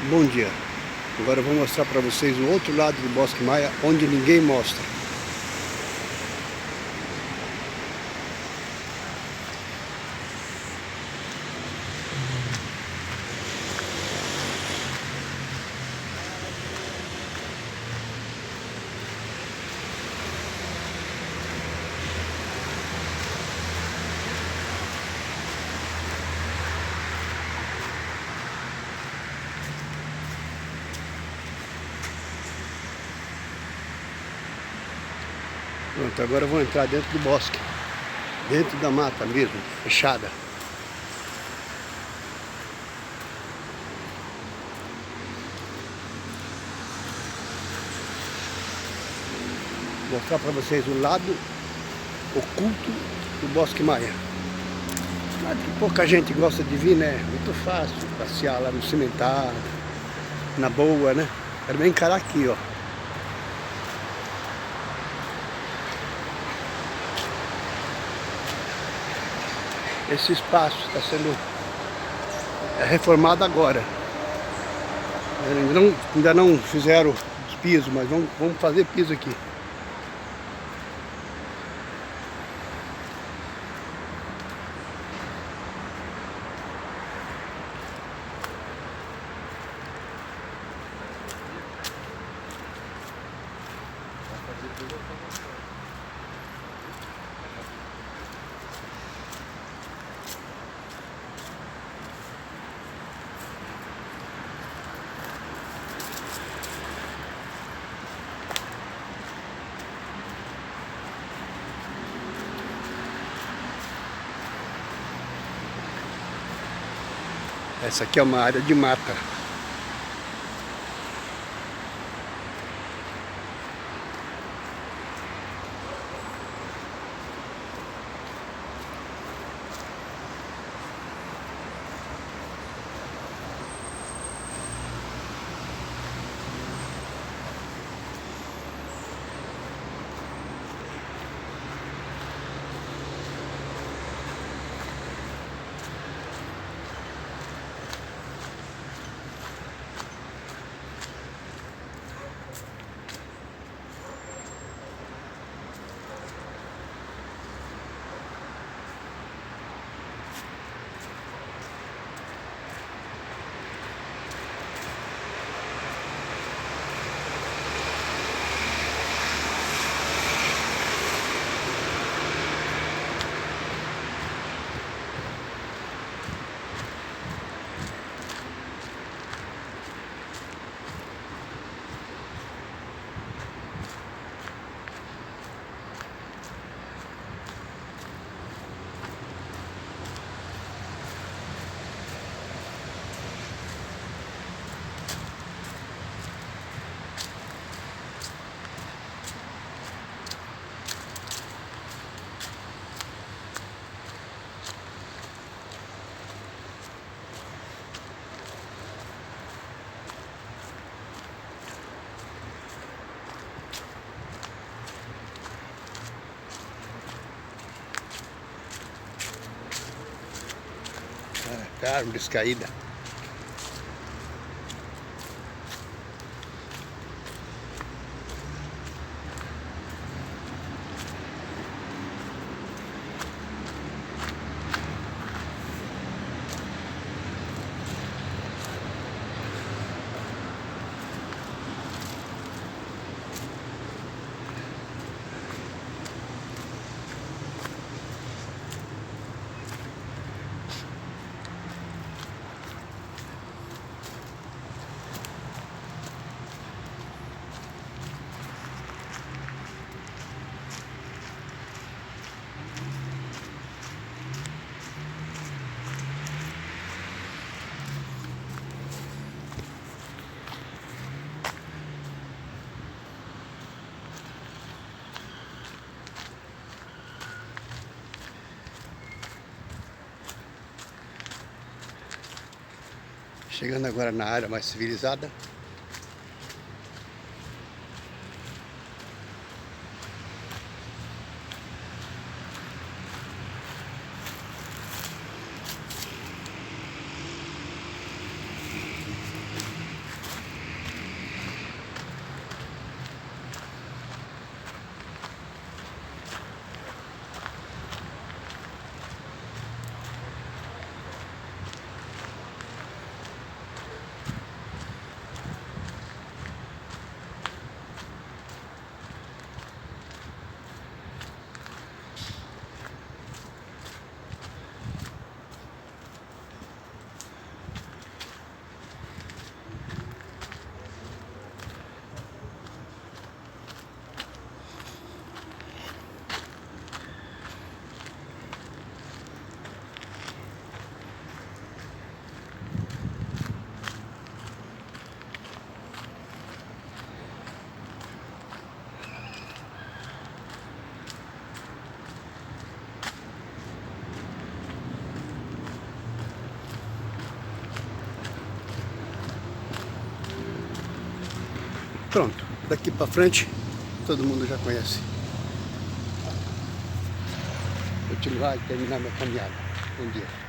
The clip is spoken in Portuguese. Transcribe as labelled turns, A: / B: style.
A: Bom dia. Agora eu vou mostrar para vocês o outro lado do Bosque Maia, onde ninguém mostra. Pronto, agora eu vou entrar dentro do bosque, dentro da mata mesmo, fechada. Vou mostrar para vocês o lado oculto do Bosque Maia. Claro que pouca gente gosta de vir, né? Muito fácil passear lá no cimentado, na boa, né? Quero bem encarar aqui, ó. Esse espaço está sendo reformado agora. Ainda não fizeram os pisos, mas vamos fazer piso aqui. Essa aqui é uma área de mata. Árvores caídas. Chegando agora na área mais civilizada. pronto, daqui para frente todo mundo já conhece. Vou continuar e terminar minha caminhada. Bom dia.